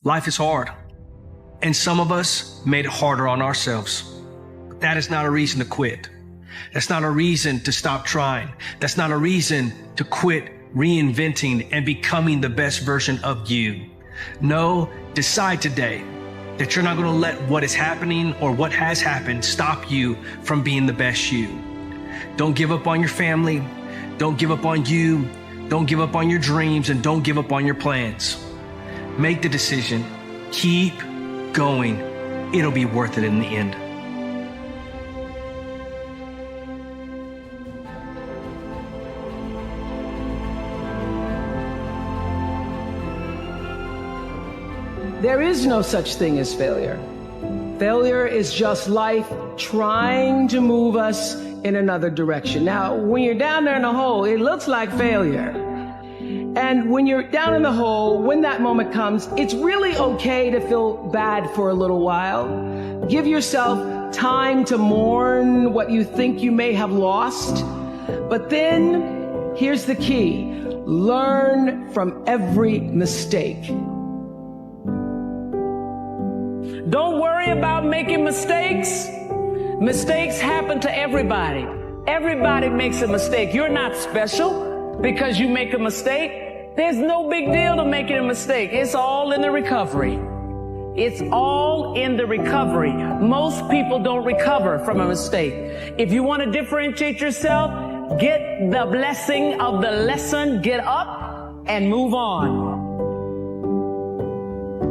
Life is hard, and some of us made it harder on ourselves. But that is not a reason to quit. That's not a reason to stop trying. That's not a reason to quit reinventing and becoming the best version of you. No, decide today that you're not going to let what is happening or what has happened stop you from being the best you. Don't give up on your family. Don't give up on you. Don't give up on your dreams, and don't give up on your plans. Make the decision. Keep going. It'll be worth it in the end. There is no such thing as failure. Failure is just life trying to move us in another direction. Now, when you're down there in the hole, it looks like failure. And when you're down in the hole, when that moment comes, it's really okay to feel bad for a little while. Give yourself time to mourn what you think you may have lost. But then, here's the key. Learn from every mistake. Don't worry about making mistakes. Mistakes happen to everybody. Everybody makes a mistake. You're not special because you make a mistake. There's no big deal to making a mistake. It's all in the recovery. It's all in the recovery. Most people don't recover from a mistake. If you want to differentiate yourself, get the blessing of the lesson, get up and move on.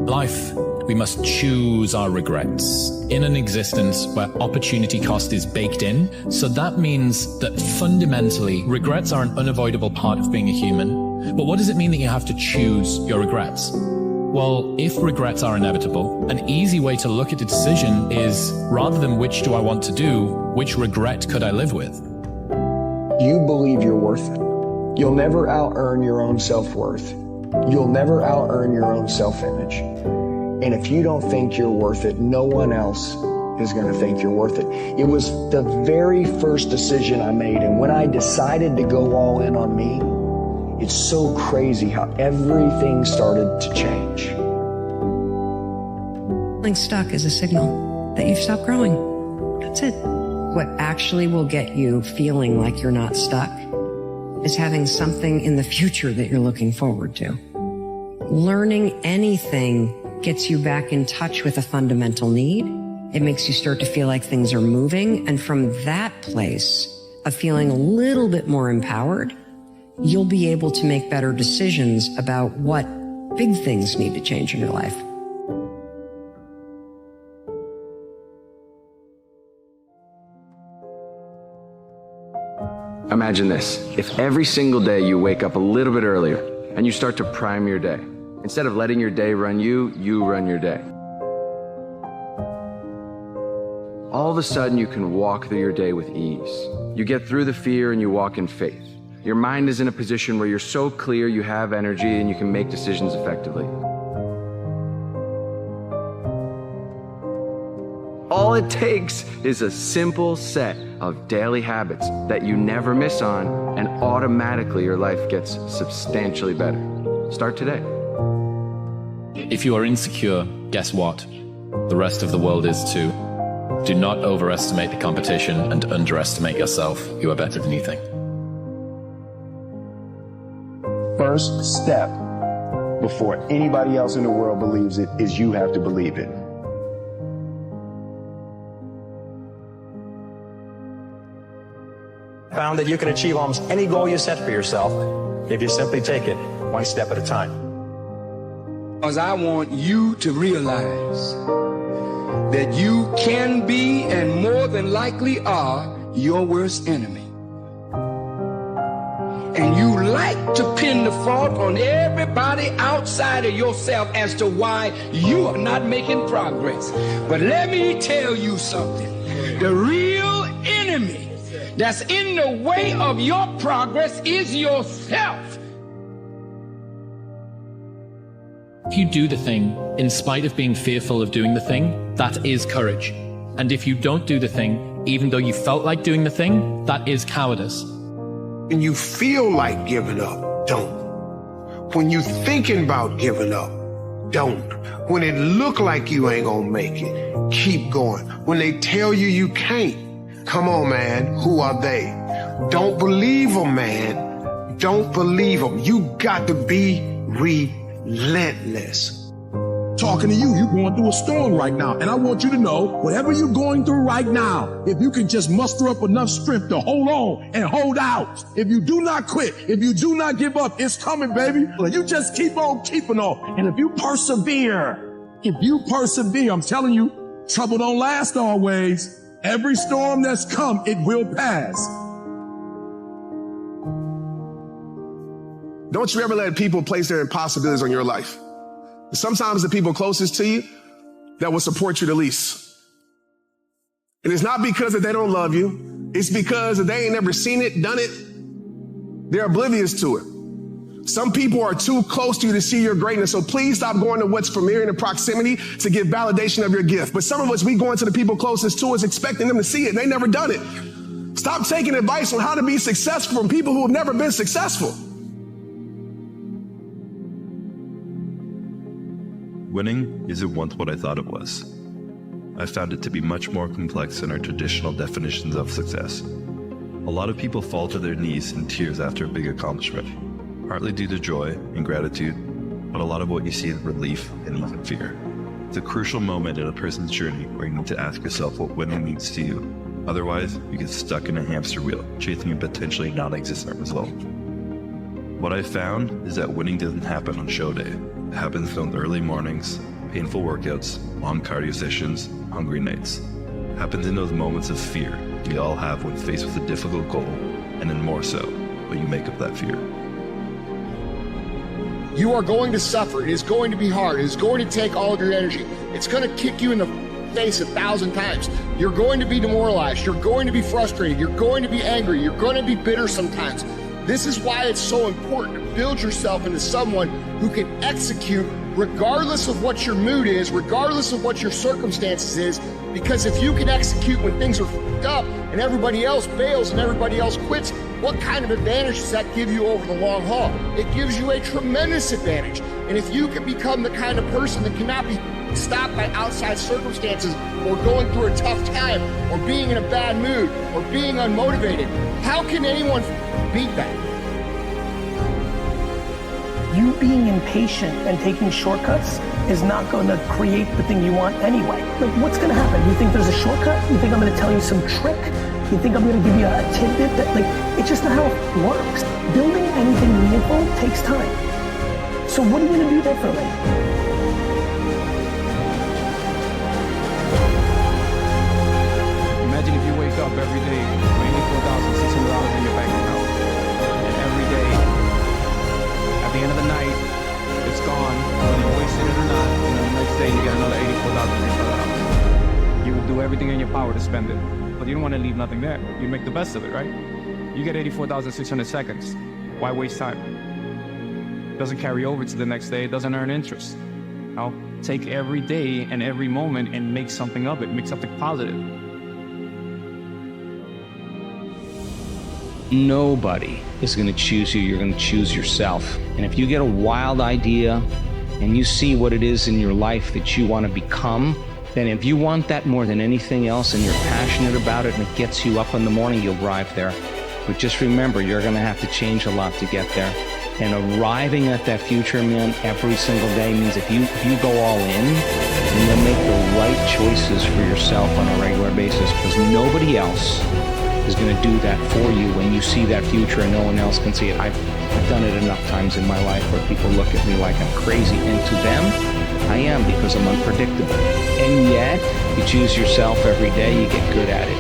Life, we must choose our regrets. In an existence where opportunity cost is baked in, so that means that fundamentally, regrets are an unavoidable part of being a human. But what does it mean that you have to choose your regrets? Well, if regrets are inevitable, an easy way to look at the decision is, rather than which do I want to do, which regret could I live with? You believe you're worth it. You'll never out-earn your own self-worth. You'll never out-earn your own self-image. And if you don't think you're worth it, no one else is going to think you're worth it. It was the very first decision I made. And when I decided to go all in on me, it's so crazy how everything started to change. Feeling stuck is a signal that you've stopped growing. That's it. What actually will get you feeling like you're not stuck is having something in the future that you're looking forward to. Learning anything gets you back in touch with a fundamental need. It makes you start to feel like things are moving. And from that place of feeling a little bit more empowered, you'll be able to make better decisions about what big things need to change in your life. Imagine this. If every single day you wake up a little bit earlier and you start to prime your day, instead of letting your day run you, you run your day. All of a sudden you can walk through your day with ease. You get through the fear and you walk in faith. Your mind is in a position where you're so clear, you have energy, and you can make decisions effectively. All it takes is a simple set of daily habits that you never miss on, and automatically your life gets substantially better. Start today. If you are insecure, guess what? The rest of the world is too. Do not overestimate the competition and underestimate yourself. You are better than you think. First step before anybody else in the world believes it is you have to believe it. Found that you can achieve almost any goal you set for yourself if you simply take it one step at a time. Because I want you to realize that you can be, and more than likely are, your worst enemy. And you like to pin the fault on everybody outside of yourself as to why you are not making progress. But let me tell you something. The real enemy that's in the way of your progress is yourself. If you do the thing, in spite of being fearful of doing the thing, that is courage. And if you don't do the thing, even though you felt like doing the thing, that is cowardice. When you feel like giving up, don't. When you're thinking about giving up, don't. When it look like you ain't gonna make it, keep going. When they tell you you can't, come on, man, who are they? Don't believe them, man. Don't believe them. You got to be relentless. Talking to you, you're going through a storm right now. And I want you to know, whatever you're going through right now, if you can just muster up enough strength to hold on and hold out, if you do not quit, if you do not give up, it's coming, baby. You just keep on keeping on. And if you persevere, I'm telling you, trouble don't last always. Every storm that's come, it will pass. Don't you ever let people place their impossibilities on your life. Sometimes the people closest to you that will support you the least. And it's not because that they don't love you. It's because that they ain't never seen it, done it. They're oblivious to it. Some people are too close to you to see your greatness. So please stop going to what's familiar in the proximity to get validation of your gift. But some of us, we go into the people closest to us expecting them to see it. And they never done it. Stop taking advice on how to be successful from people who have never been successful. Winning isn't once what I thought it was. I found it to be much more complex than our traditional definitions of success. A lot of people fall to their knees in tears after a big accomplishment, partly due to joy and gratitude, but a lot of what you see is relief and even fear. It's a crucial moment in a person's journey where you need to ask yourself what winning means to you. Otherwise, you get stuck in a hamster wheel, chasing a potentially non-existent result. What I found is that winning doesn't happen on show day. It happens on early mornings, painful workouts, long cardio sessions, hungry nights. It happens in those moments of fear we all have when faced with a difficult goal, and then more so when you make up that fear. You are going to suffer. It is going to be hard. It is going to take all of your energy. It's going to kick you in the face 1,000 times. You're going to be demoralized. You're going to be frustrated. You're going to be angry. You're going to be bitter sometimes. This is why it's so important to build yourself into someone who can execute regardless of what your mood is, regardless of what your circumstances is, because if you can execute when things are f***ed up and everybody else bails and everybody else quits, what kind of advantage does that give you over the long haul? It gives you a tremendous advantage. And if you can become the kind of person that cannot be stopped by outside circumstances or going through a tough time or being in a bad mood or being unmotivated, how can anyone beat that? You being impatient and taking shortcuts is not going to create the thing you want anyway. Like, what's going to happen? You think there's a shortcut? You think I'm going to tell you some trick? You think I'm going to give you a tidbit that, like, it's just not how it works. Building anything meaningful takes time. So what are you going to do differently? Imagine if you wake up every day with $84,600 in your bank account, and every day, at the end of the night, it's gone, whether you wasted it or not, and then the next day you get another $84,600. You would do everything in your power to spend it, but you don't want to leave nothing there. You make the best of it, right? You get 84,600 seconds. Why waste time? It doesn't carry over to the next day. It doesn't earn interest. Now, take every day and every moment and make something of it. Make something positive. Nobody is going to choose you. You're going to choose yourself. And if you get a wild idea and you see what it is in your life that you want to become, then if you want that more than anything else and you're passionate about it and it gets you up in the morning, you'll arrive there. But just remember, you're going to have to change a lot to get there. And arriving at that future, man, every single day means if you go all in and then make the right choices for yourself on a regular basis, because nobody else is going to do that for you when you see that future and no one else can see it. I've done it enough times in my life where people look at me like I'm crazy, and to them, I am, because I'm unpredictable. And yet, you choose yourself every day, you get good at it.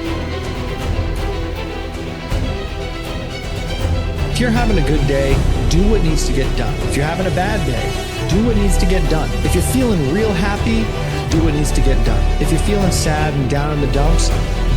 If you're having a good day, do what needs to get done. If you're having a bad day, do what needs to get done. If you're feeling real happy, do what needs to get done. If you're feeling sad and down in the dumps,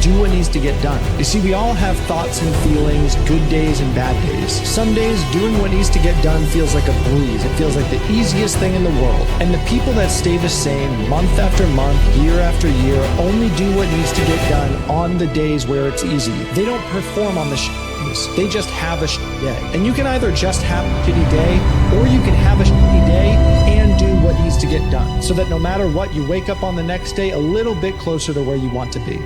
do what needs to get done. You see, we all have thoughts and feelings, good days and bad days. Some days, doing what needs to get done feels like a breeze. It feels like the easiest thing in the world. And the people that stay the same month after month, year after year, only do what needs to get done on the days where it's easy. They don't perform on the days. They just have a day. And you can either just have a shitty day, or you can have a shitty day and do what needs needs to get done so that no matter what, you wake up on the next day a little bit closer to where you want to be.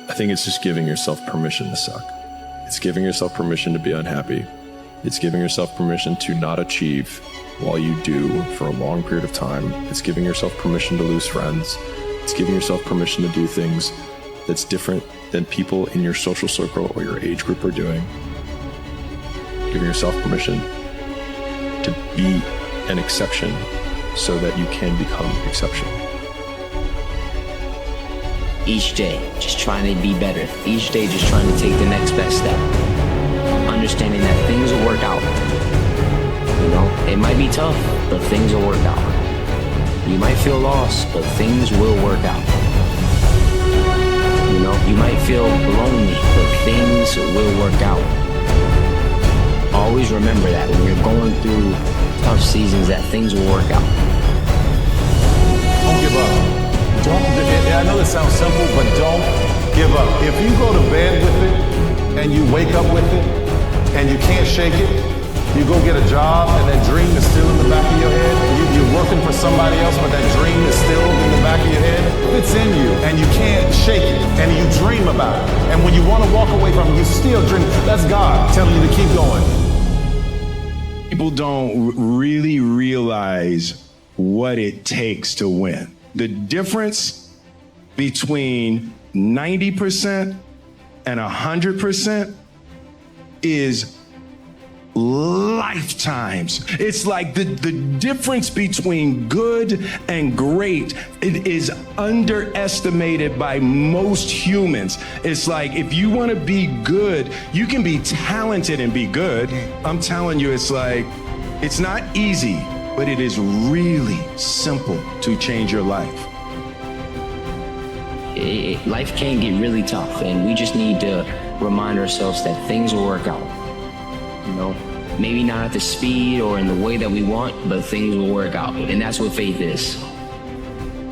I think it's just giving yourself permission to suck. It's giving yourself permission to be unhappy. It's giving yourself permission to not achieve while you do for a long period of time. It's giving yourself permission to lose friends. It's giving yourself permission to do things that's different than people in your social circle or your age group are doing. Giving yourself permission to be an exception so that you can become exceptional. Each day, just trying to be better. Each day, just trying to take the next best step. Understanding that things will work out. You know, it might be tough, but things will work out. You might feel lost, but things will work out. You know, you might feel lonely, but things will work out. Always remember that when you're going through tough seasons, that things will work out. Don't give up. I know it sounds simple, but don't give up. If you go to bed with it and you wake up with it and you can't shake it, you go get a job and that dream is still in the back of your head. You're working for somebody else, but that dream is still in the back of your head. It's in you and you can't shake it and you dream about it. And when you want to walk away from it, you still dream. That's God telling you to keep going. People don't really realize what it takes to win. The difference between 90% and 100% is lifetimes. It's like the difference between good and great, it is underestimated by most humans. It's like if you want to be good, you can be talented and be good. I'm telling you, it's like, it's not easy, but it is really simple to change your life. Life can get really tough, and we just need to remind ourselves that things will work out. You know, maybe not at the speed or in the way that we want, but things will work out. And that's what faith is.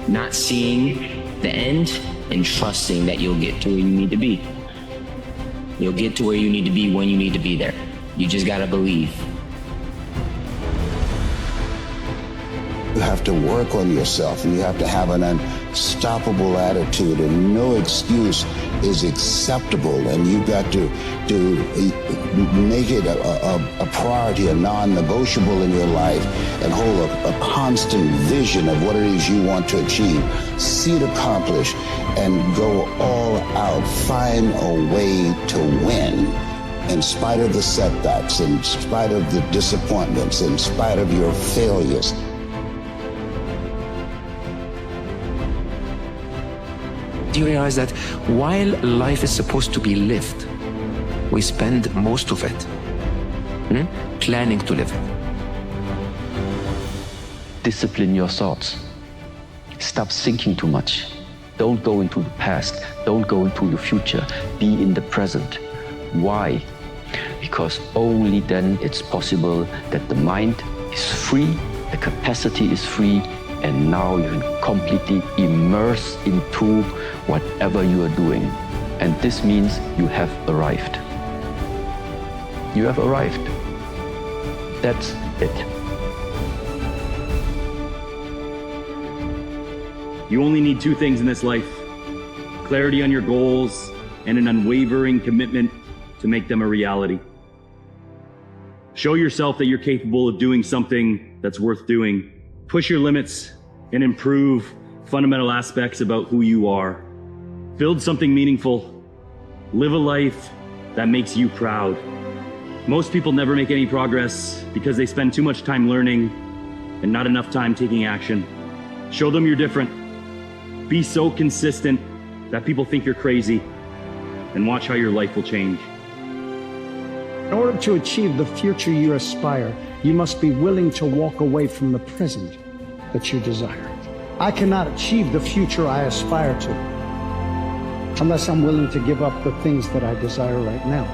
Not seeing the end and trusting that you'll get to where you need to be. You'll get to where you need to be when you need to be there. You just gotta believe. You have to work on yourself, and you have to have an unstoppable attitude, and no excuse is acceptable, and you've got to make it a priority, a non-negotiable in your life, and hold a constant vision of what it is you want to achieve, see it accomplished, and go all out. Find a way to win. In spite of the setbacks, in spite of the disappointments, in spite of your failures. Do you realize that while life is supposed to be lived, we spend most of it planning to live it? Discipline your thoughts. Stop thinking too much. Don't go into the past. Don't go into the future. Be in the present. Why? Because only then it's possible that the mind is free, the capacity is free, and now you can completely immerse into whatever you are doing. And this means you have arrived. You have arrived. That's it. You only need two things in this life: clarity on your goals and an unwavering commitment to make them a reality. Show yourself that you're capable of doing something that's worth doing. Push your limits and improve fundamental aspects about who you are. Build something meaningful. Live a life that makes you proud. Most people never make any progress because they spend too much time learning and not enough time taking action. Show them you're different. Be so consistent that people think you're crazy, and watch how your life will change. In order to achieve the future you aspire, you must be willing to walk away from the present that you desire. I cannot achieve the future I aspire to unless I'm willing to give up the things that I desire right now.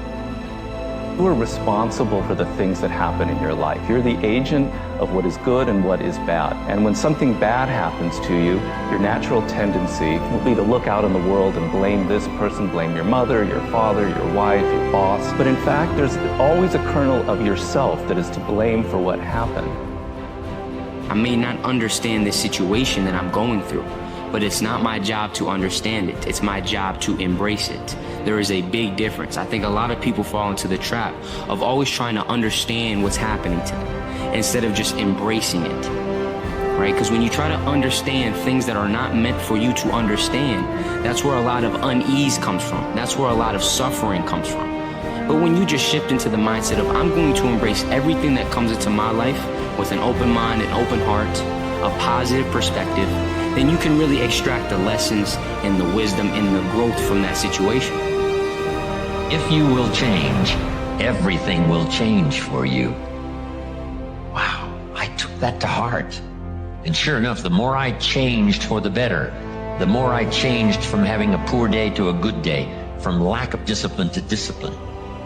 You are responsible for the things that happen in your life. You're the agent of what is good and what is bad. And when something bad happens to you, your natural tendency will be to look out in the world and blame this person, blame your mother, your father, your wife, your boss. But in fact, there's always a kernel of yourself that is to blame for what happened. I may not understand the situation that I'm going through, but it's not my job to understand it. It's my job to embrace it. There is a big difference. I think a lot of people fall into the trap of always trying to understand what's happening to them instead of just embracing it, right? Because when you try to understand things that are not meant for you to understand, that's where a lot of unease comes from. That's where a lot of suffering comes from. But when you just shift into the mindset of, I'm going to embrace everything that comes into my life with an open mind, an open heart, a positive perspective, then you can really extract the lessons and the wisdom and the growth from that situation. If you will change, everything will change for you. Wow, I took that to heart. And sure enough, the more I changed for the better, the more I changed from having a poor day to a good day, from lack of discipline to discipline.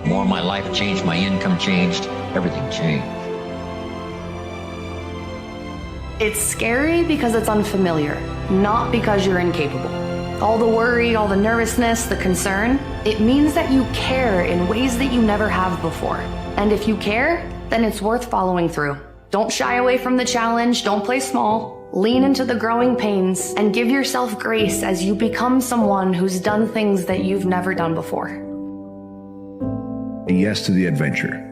The more my life changed, my income changed, everything changed. It's scary because it's unfamiliar, not because you're incapable. All the worry, all the nervousness, the concern, it means that you care in ways that you never have before. And if you care, then it's worth following through. Don't shy away from the challenge, don't play small. Lean into the growing pains and give yourself grace as you become someone who's done things that you've never done before. Yes to the adventure.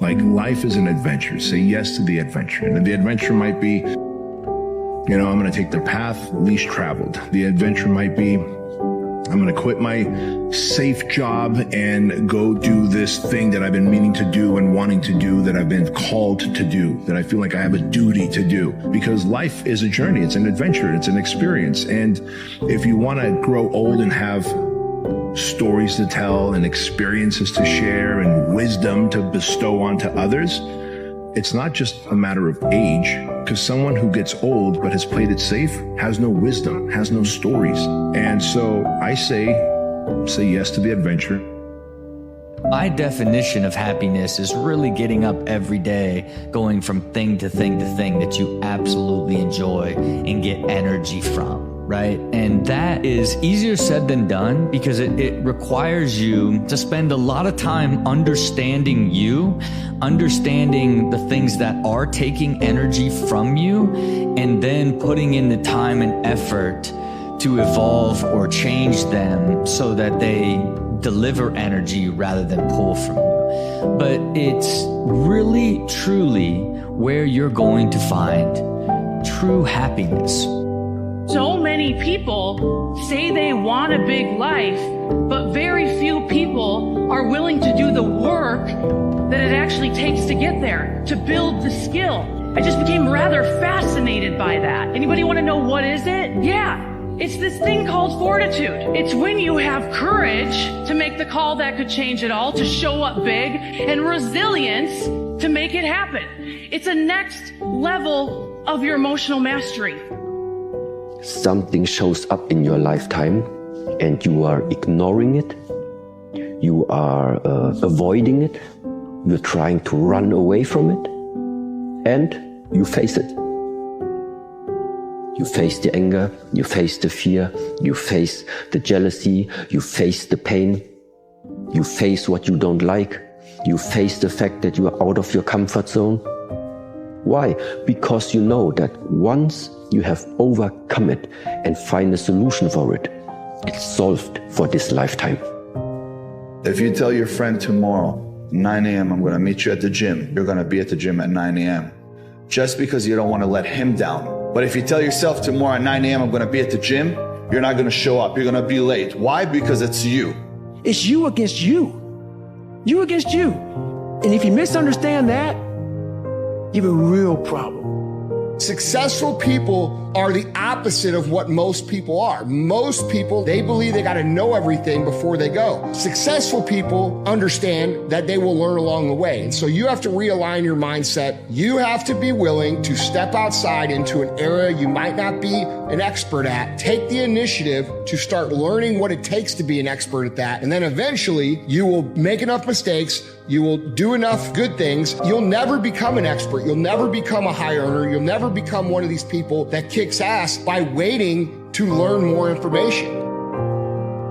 Like, life is an adventure. Say yes to the adventure. And the adventure might be, you know, I'm going to take the path least traveled. The adventure might be, I'm going to quit my safe job and go do this thing that I've been meaning to do and wanting to do, that I've been called to do, that I feel like I have a duty to do. Because life is a journey. It's an adventure. It's an experience. And if you want to grow old and have stories to tell and experiences to share and wisdom to bestow onto others, it's not just a matter of age, because someone who gets old but has played it safe has no wisdom, has no stories. And so I say yes to the adventure. My definition of happiness is really getting up every day, going from thing to thing to thing that you absolutely enjoy and get energy from, right? And that is easier said than done, because it requires you to spend a lot of time understanding you, understanding the things that are taking energy from you, and then putting in the time and effort to evolve or change them so that they deliver energy rather than pull from you. But it's really, truly where you're going to find true happiness. So many people say they want a big life, but very few people are willing to do the work that it actually takes to get there, to build the skill. I just became rather fascinated by that. Anybody want to know what is it? Yeah. It's this thing called fortitude. It's when you have courage to make the call that could change it all, to show up big, and resilience to make it happen. It's a next level of your emotional mastery. Something shows up in your lifetime and you are ignoring it, you are avoiding it, you're trying to run away from it, and you face it. You face the anger, you face the fear, you face the jealousy, you face the pain, you face what you don't like, you face the fact that you are out of your comfort zone. Why? Because you know that once you have overcome it and find a solution for it, it's solved for this lifetime. If you tell your friend tomorrow, 9 a.m., I'm going to meet you at the gym, you're going to be at the gym at 9 a.m. just because you don't want to let him down. But if you tell yourself tomorrow at 9 a.m., I'm going to be at the gym, you're not going to show up. You're going to be late. Why? Because it's you. It's you against you. You against you. And if you misunderstand that, you have a real problem. Successful people are the opposite of what most people are. Most people, they believe they got to know everything before they go. Successful people understand that they will learn along the way. And so you have to realign your mindset. You have to be willing to step outside into an area you might not be an expert at. Take the initiative to start learning what it takes to be an expert at that. And then eventually you will make enough mistakes. You will do enough good things. You'll never become an expert. You'll never become a high earner. You'll never become one of these people that kicks ass by waiting to learn more information.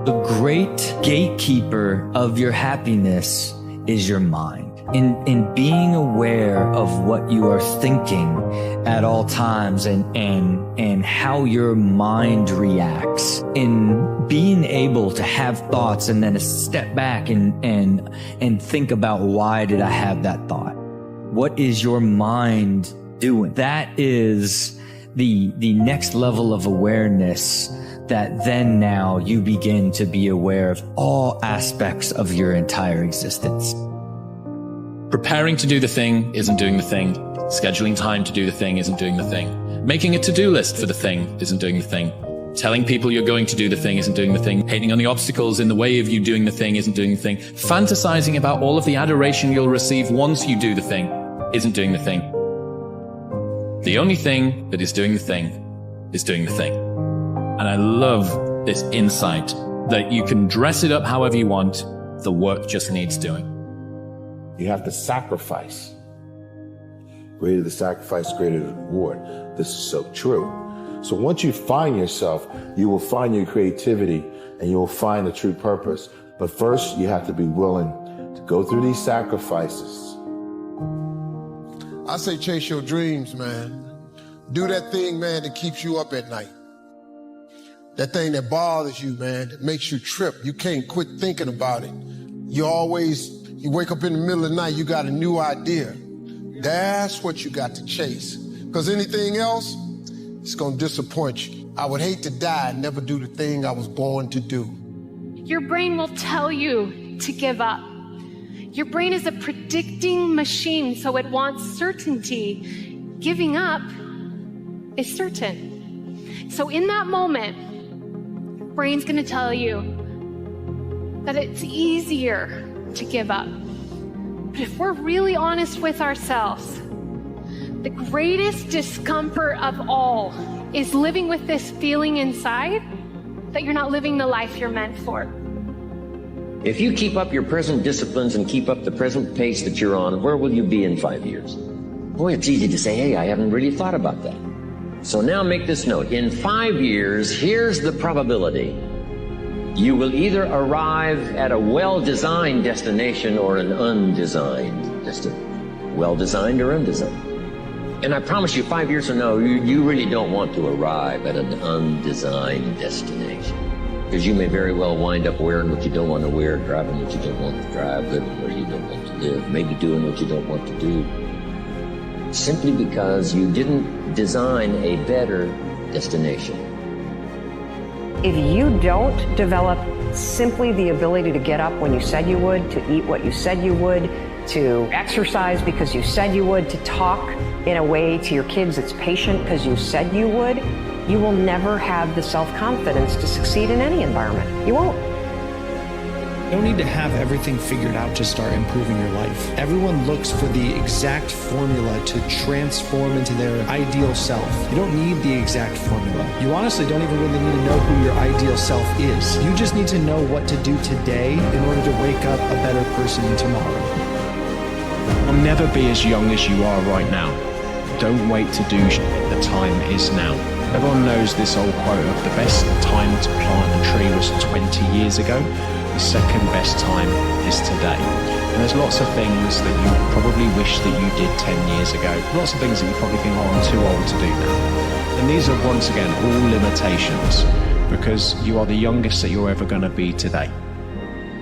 The great gatekeeper of your happiness is your mind. In being aware of what you are thinking at all times and how your mind reacts, in being able to have thoughts and then step back and think about, why did I have that thought? What is your mind doing? That is the next level of awareness, that then now you begin to be aware of all aspects of your entire existence. Preparing to do the thing isn't doing the thing. Scheduling time to do the thing isn't doing the thing. Making a to-do list for the thing isn't doing the thing. Telling people you're going to do the thing isn't doing the thing. Hating on the obstacles in the way of you doing the thing isn't doing the thing. Fantasizing about all of the adoration you'll receive once you do the thing isn't doing the thing. The only thing that is doing the thing is doing the thing. And I love this insight that you can dress it up however you want. The work just needs doing. You have to sacrifice. Greater the sacrifice, greater the reward. This is so true. So once you find yourself, you will find your creativity and you will find the true purpose. But first, you have to be willing to go through these sacrifices. I say chase your dreams, man. Do that thing, man, that keeps you up at night. That thing that bothers you, man, that makes you trip. You can't quit thinking about it. You wake up in the middle of the night, you got a new idea. That's what you got to chase. Because anything else, it's going to disappoint you. I would hate to die and never do the thing I was born to do. Your brain will tell you to give up. Your brain is a predicting machine, so it wants certainty. Giving up is certain. So in that moment, brain's going to tell you that it's easier to give up. But if we're really honest with ourselves, the greatest discomfort of all is living with this feeling inside that you're not living the life you're meant for. If you keep up your present disciplines and keep up the present pace that you're on, where will you be in 5 years? Boy, it's easy to say, hey, I haven't really thought about that. So now make this note. In 5 years, here's the probability. You will either arrive at a well-designed destination or an undesigned destination. Well-designed or undesigned. And I promise you, 5 years from now, you really don't want to arrive at an undesigned destination. Because you may very well wind up wearing what you don't want to wear, driving what you don't want to drive, living where you don't want to live, maybe doing what you don't want to do. Simply because you didn't design a better destination. If you don't develop simply the ability to get up when you said you would, to eat what you said you would, to exercise because you said you would, to talk in a way to your kids that's patient because you said you would, you will never have the self-confidence to succeed in any environment. You won't. You don't need to have everything figured out to start improving your life. Everyone looks for the exact formula to transform into their ideal self. You don't need the exact formula. You honestly don't even really need to know who your ideal self is. You just need to know what to do today in order to wake up a better person tomorrow. You'll never be as young as you are right now. Don't wait to do shit. The time is now. Everyone knows this old quote of the best time to plant a tree was 20 years ago. The second best time is today. And there's lots of things that you probably wish that you did 10 years ago. Lots of things that you probably think, oh, I'm too old to do now. And these are, once again, all limitations, because you are the youngest that you're ever going to be today.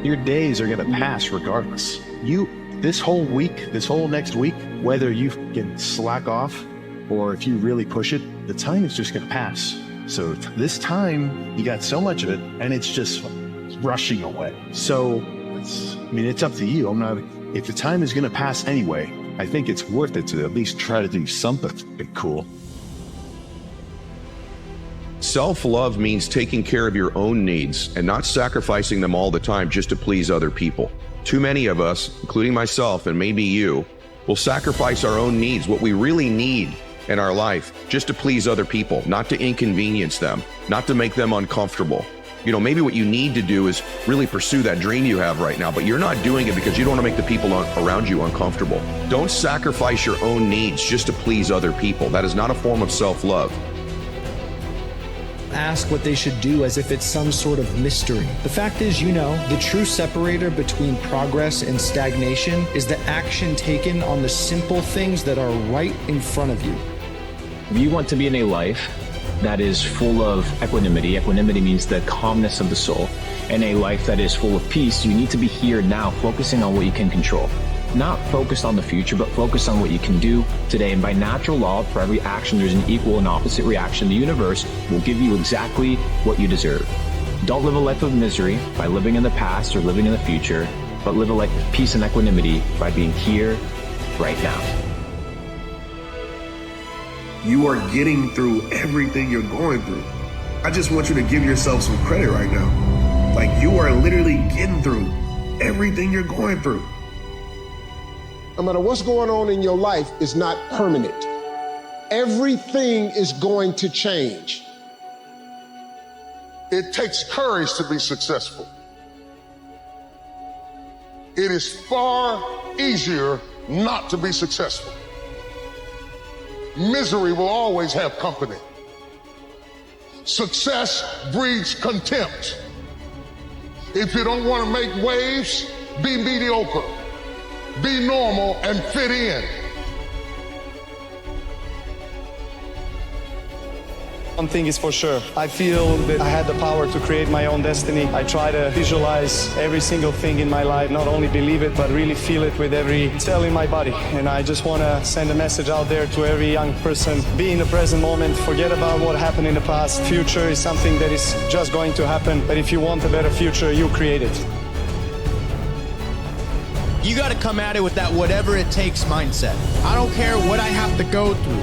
Your days are going to pass regardless. This whole week, this whole next week, whether you can slack off or if you really push it, the time is just going to pass. So this time, you got so much of it, and it's just rushing away. So, it's up to you. If the time is going to pass anyway, I think it's worth it to at least try to do something cool. Self-love means taking care of your own needs and not sacrificing them all the time just to please other people. Too many of us, including myself and maybe you, will sacrifice our own needs, what we really need in our life, just to please other people, not to inconvenience them, not to make them uncomfortable. Maybe what you need to do is really pursue that dream you have right now, but you're not doing it because you don't want to make the people around you uncomfortable. Don't sacrifice your own needs just to please other people. That is not a form of self-love. Ask what they should do as if it's some sort of mystery. The fact is, the true separator between progress and stagnation is the action taken on the simple things that are right in front of you. If you want to be in a life that is full of equanimity means the calmness of the soul, and a life that is full of peace, you need to be here now, focusing on what you can control. Not focused on the future, but focused on what you can do today. And by natural law, for every action, there's an equal and opposite reaction. The universe will give you exactly what you deserve. Don't live a life of misery by living in the past or living in the future, but live a life of peace and equanimity by being here, right now. You are getting through everything you're going through. I just want you to give yourself some credit right now. Like, you are literally getting through everything you're going through. No matter what's going on in your life, is not permanent. Everything is going to change. It takes courage to be successful. It is far easier not to be successful. Misery will always have company. Success breeds contempt. If you don't want to make waves, be mediocre. Be normal and fit in. One thing is for sure, I feel that I had the power to create my own destiny. I try to visualize every single thing in my life, not only believe it, but really feel it with every cell in my body. And I just want to send a message out there to every young person. Be in the present moment, forget about what happened in the past. Future is something that is just going to happen, but if you want a better future, you create it. You got to come at it with that whatever it takes mindset. I don't care what I have to go through.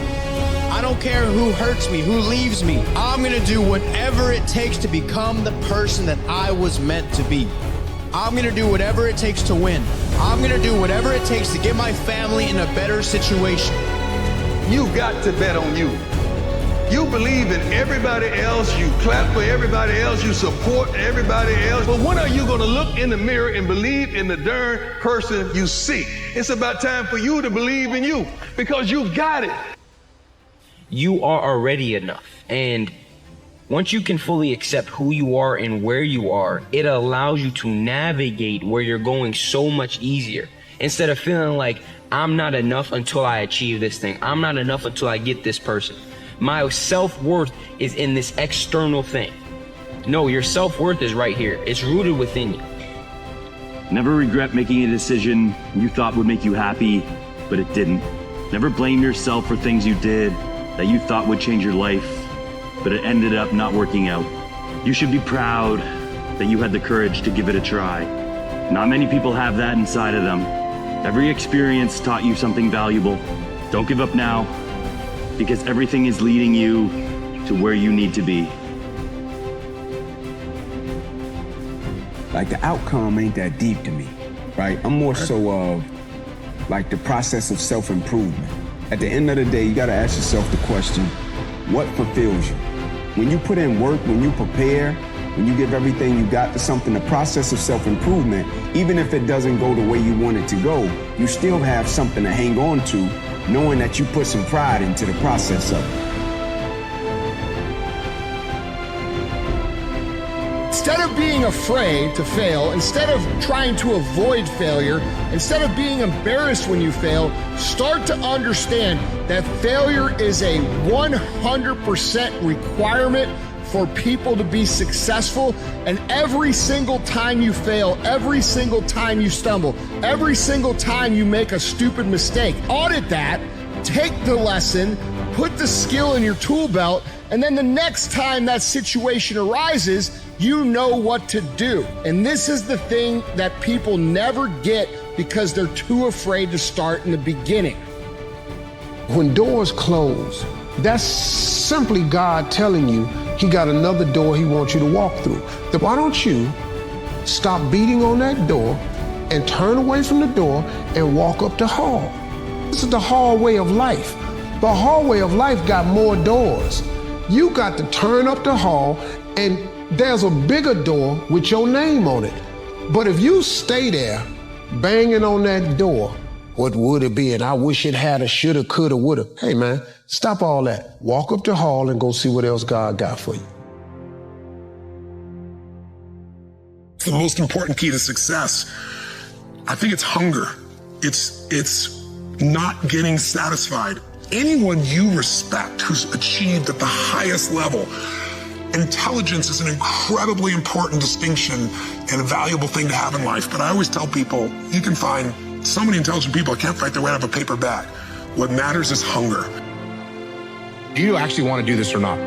I don't care who hurts me, who leaves me. I'm going to do whatever it takes to become the person that I was meant to be. I'm going to do whatever it takes to win. I'm going to do whatever it takes to get my family in a better situation. You got to bet on you. You believe in everybody else, you clap for everybody else, you support everybody else. But when are you going to look in the mirror and believe in the darn person you see? It's about time for you to believe in you, because you've got it. You are already enough. And once you can fully accept who you are and where you are, it allows you to navigate where you're going so much easier. Instead of feeling like, I'm not enough until I achieve this thing. I'm not enough until I get this person. My self-worth is in this external thing. No, your self-worth is right here. It's rooted within you. Never regret making a decision you thought would make you happy, but it didn't. Never blame yourself for things you did that you thought would change your life, but it ended up not working out. You should be proud that you had the courage to give it a try. Not many people have that inside of them. Every experience taught you something valuable. Don't give up now, because everything is leading you to where you need to be. Like, the outcome ain't that deep to me, right? I'm more so of like the process of self-improvement. At the end of the day, you gotta ask yourself the question, what fulfills you? When you put in work, when you prepare, when you give everything you got to something, the process of self-improvement, even if it doesn't go the way you want it to go, you still have something to hang on to, knowing that you put some pride into the process of it. Instead of being afraid to fail, instead of trying to avoid failure, instead of being embarrassed when you fail, start to understand that failure is a 100% requirement for people to be successful. And every single time you fail, every single time you stumble, every single time you make a stupid mistake, audit that, take the lesson, put the skill in your tool belt, and then the next time that situation arises, you know what to do. And this is the thing that people never get because they're too afraid to start in the beginning. When doors close, that's simply God telling you he got another door he wants you to walk through. Then why don't you stop beating on that door and turn away from the door and walk up the hall? This is the hallway of life. The hallway of life got more doors. You got to turn up the hall and there's a bigger door with your name on it. But if you stay there banging on that door, what would it be? And I wish it had a shoulda, coulda, woulda. Hey man, stop all that. Walk up the hall and go see what else God got for you. The most important key to success, I think it's hunger. It's not getting satisfied. Anyone you respect who's achieved at the highest level, intelligence is an incredibly important distinction and a valuable thing to have in life. But I always tell people, you can find so many intelligent people that can't fight their way out of a paper bag. What matters is hunger. Do you actually want to do this or not?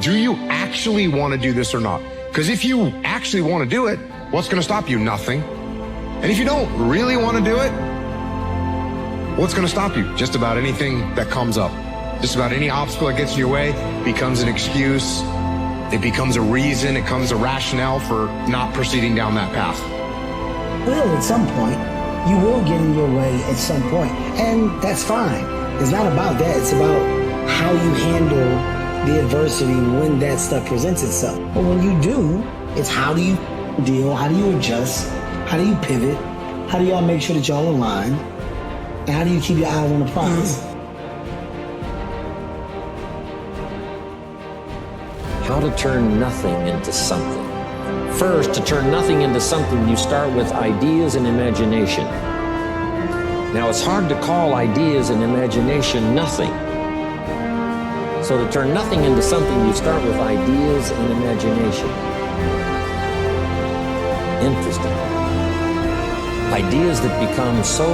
Do you actually want to do this or not? Because if you actually want to do it, what's going to stop you? Nothing. And if you don't really want to do it, what's going to stop you? Just about anything that comes up. Just about any obstacle that gets in your way becomes an excuse. It becomes a reason. It becomes a rationale for not proceeding down that path. Well, at some point, you will get in your way at some point, and that's fine. It's not about that. It's about how you handle the adversity when that stuff presents itself. But when you do, it's how do you deal? How do you adjust? How do you pivot? How do y'all make sure that y'all align? And how do you keep your eyes on the prize? How to turn nothing into something. First, to turn nothing into something, you start with ideas and imagination. Now, it's hard to call ideas and imagination nothing. So to turn nothing into something, you start with ideas and imagination. Interesting. Ideas that become so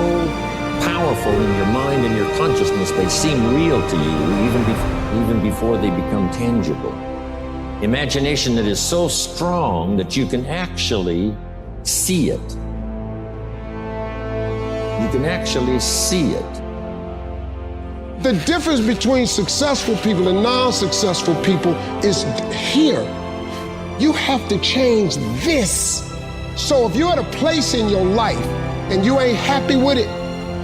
powerful in your mind and your consciousness, they seem real to you even before they become tangible. Imagination that is so strong that you can actually see it. You can actually see it. The difference between successful people and non-successful people is here. You have to change this. So if you're at a place in your life and you ain't happy with it,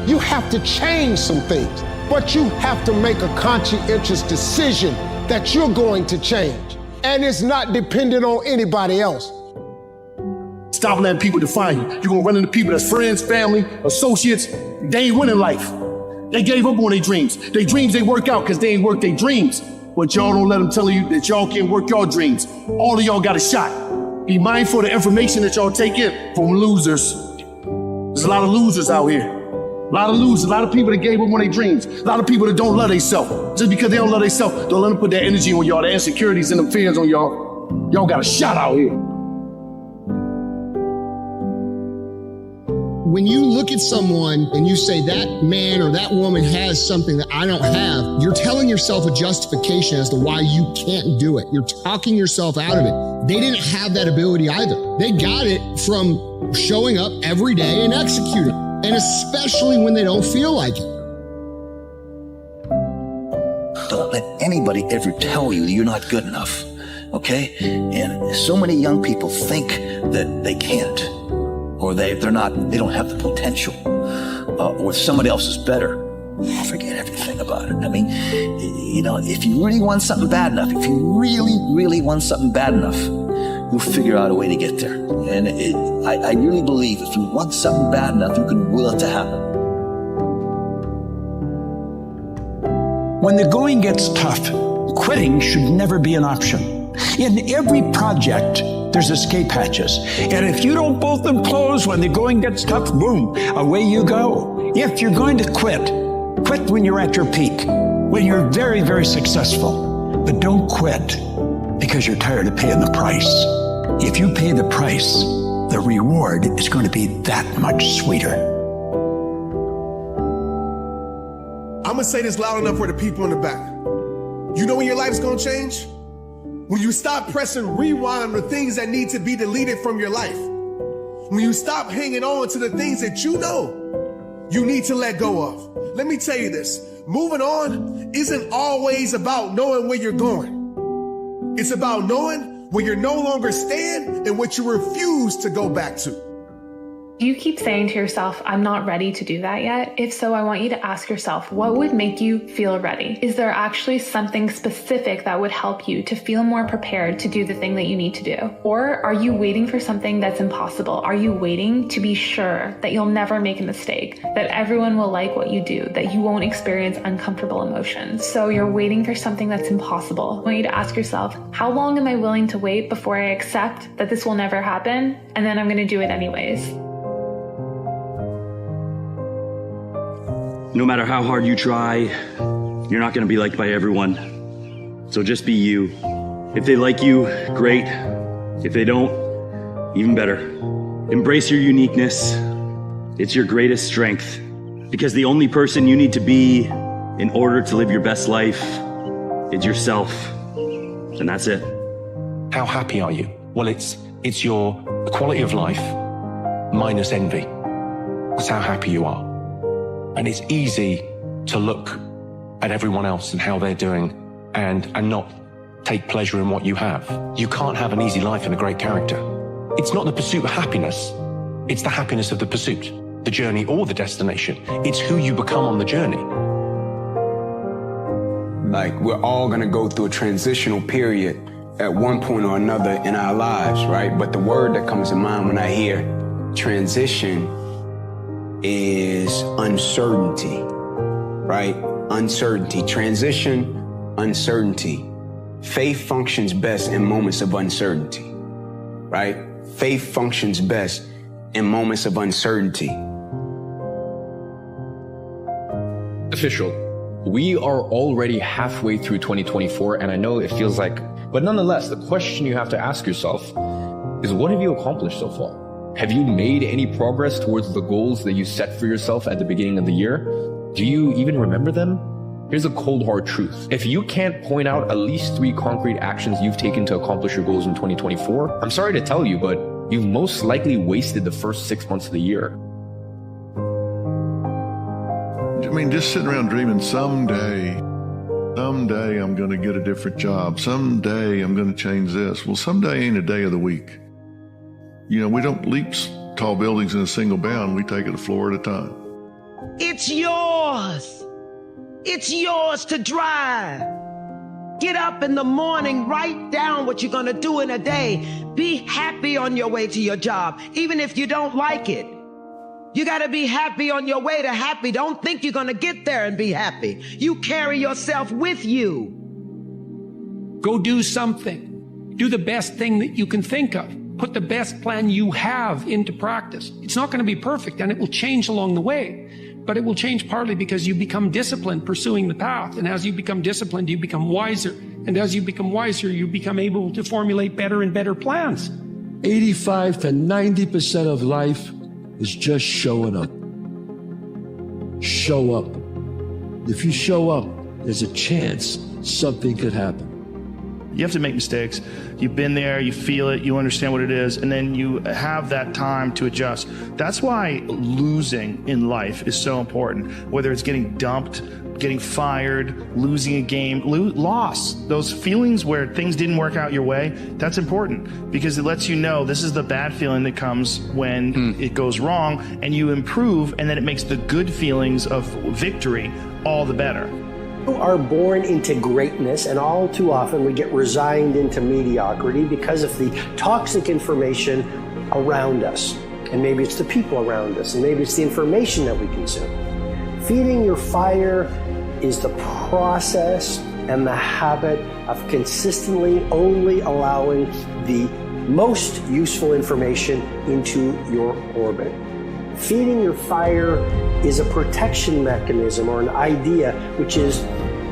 you have to change some things. But you have to make a conscientious decision that you're going to change. And it's not dependent on anybody else. Stop letting people define you. You're gonna run into people that's friends, family, associates. They ain't winning life. They gave up on their dreams. Their dreams they work out because they ain't worked their dreams. But y'all don't let them tell you that y'all can't work your dreams. All of y'all got a shot. Be mindful of the information that y'all take in from losers. There's a lot of losers out here. A lot of losers, a lot of people that gave up on their dreams. A lot of people that don't love themselves. Just because they don't love themselves, don't let them put that energy on y'all, the insecurities and the fears on y'all. Y'all got a shot out here. When you look at someone and you say that man or that woman has something that I don't have, you're telling yourself a justification as to why you can't do it. You're talking yourself out of it. They didn't have that ability either. They got it from showing up every day and executing, and especially when they don't feel like it. Don't let anybody ever tell you that you're not good enough, okay? And so many young people think that they can't, or they don't have the potential, or somebody else is better. Forget everything about it. I mean, you know, if you really want something bad enough, if you really, really want something bad enough, you'll figure out a way to get there. And I really believe if you want something bad enough, you can will it to happen. When the going gets tough, quitting should never be an option. In every project, there's escape hatches. And if you don't bolt them closed when the going gets tough, boom, away you go. If you're going to quit when you're at your peak, when you're very, very successful. But don't quit because you're tired of paying the price. If you pay the price, the reward is going to be that much sweeter. I'm gonna say this loud enough for the people in the back. You know when your life's gonna change? When you stop pressing rewind on the things that need to be deleted from your life. When you stop hanging on to the things that you know you need to let go of. Let me tell you this, moving on isn't always about knowing where you're going. It's about knowing where you're no longer stand and what you refuse to go back to. Do you keep saying to yourself, I'm not ready to do that yet? If so, I want you to ask yourself, what would make you feel ready? Is there actually something specific that would help you to feel more prepared to do the thing that you need to do? Or are you waiting for something that's impossible? Are you waiting to be sure that you'll never make a mistake, that everyone will like what you do, that you won't experience uncomfortable emotions? So you're waiting for something that's impossible. I want you to ask yourself, how long am I willing to wait before I accept that this will never happen, and then I'm going to do it anyways? No matter how hard you try, you're not going to be liked by everyone. So just be you. If they like you, great. If they don't, even better. Embrace your uniqueness. It's your greatest strength. Because the only person you need to be in order to live your best life is yourself. And that's it. How happy are you? Well, it's your quality of life minus envy. That's how happy you are. And it's easy to look at everyone else and how they're doing and not take pleasure in what you have. You can't have an easy life and a great character. It's not the pursuit of happiness. It's the happiness of the pursuit, the journey or the destination. It's who you become on the journey. Like, we're all gonna go through a transitional period at one point or another in our lives, right? But the word that comes to mind when I hear transition is uncertainty, right? Uncertainty, transition, uncertainty. Faith functions best in moments of uncertainty, right? Faith functions best in moments of uncertainty. Official, we are already halfway through 2024, and I know it feels like, but nonetheless, the question you have to ask yourself is, what have you accomplished so far? Have you made any progress towards the goals that you set for yourself at the beginning of the year? Do you even remember them? Here's a cold hard truth. If you can't point out at least 3 concrete actions you've taken to accomplish your goals in 2024, I'm sorry to tell you, but you've most likely wasted the first 6 months of the year. I mean, just sitting around dreaming someday I'm going to get a different job. Someday I'm going to change this. Well, someday ain't a day of the week. You know, we don't leap tall buildings in a single bound. We take it a floor at a time. It's yours. It's yours to drive. Get up in the morning, write down what you're going to do in a day. Be happy on your way to your job, even if you don't like it. You got to be happy on your way to happy. Don't think you're going to get there and be happy. You carry yourself with you. Go do something. Do the best thing that you can think of. Put the best plan you have into practice. It's not going to be perfect, and it will change along the way. But it will change partly because you become disciplined pursuing the path. And as you become disciplined, you become wiser. And as you become wiser, you become able to formulate better and better plans. 85 to 90% of life is just showing up. Show up. If you show up, there's a chance something could happen. You have to make mistakes. You've been there, you feel it, you understand what it is, and then you have that time to adjust. That's why losing in life is so important. Whether it's getting dumped, getting fired, losing a game, loss. Those feelings where things didn't work out your way, that's important because it lets you know this is the bad feeling that comes when it goes wrong, and you improve, and then it makes the good feelings of victory all the better. Are born into greatness, and all too often we get resigned into mediocrity because of the toxic information around us. And maybe it's the people around us, and maybe it's the information that we consume. Feeding your fire is the process and the habit of consistently only allowing the most useful information into your orbit. Feeding your fire is a protection mechanism or an idea, which is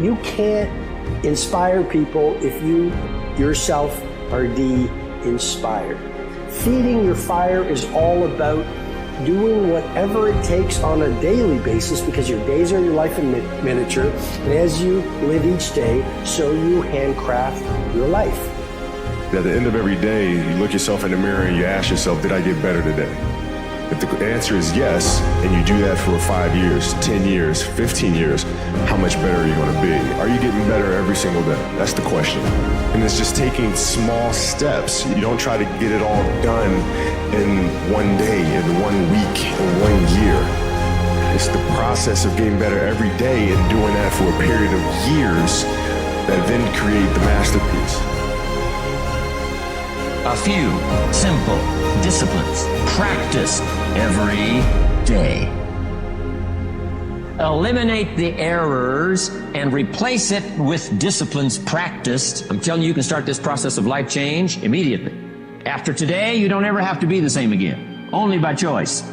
you can't inspire people if you yourself are de-inspired. Feeding your fire is all about doing whatever it takes on a daily basis, because your days are your life in miniature, and as you live each day, so you handcraft your life. At the end of every day, you look yourself in the mirror and you ask yourself, did I get better today? If the answer is yes, and you do that for 5 years, 10 years, 15 years, how much better are you going to be? Are you getting better every single day? That's the question. And it's just taking small steps. You don't try to get it all done in one day, in 1 week, in 1 year. It's the process of getting better every day and doing that for a period of years that then create the masterpiece. A few simple disciplines practiced every day. Eliminate the errors and replace it with disciplines practiced. I'm telling you, you can start this process of life change immediately. After today, you don't ever have to be the same again, only by choice.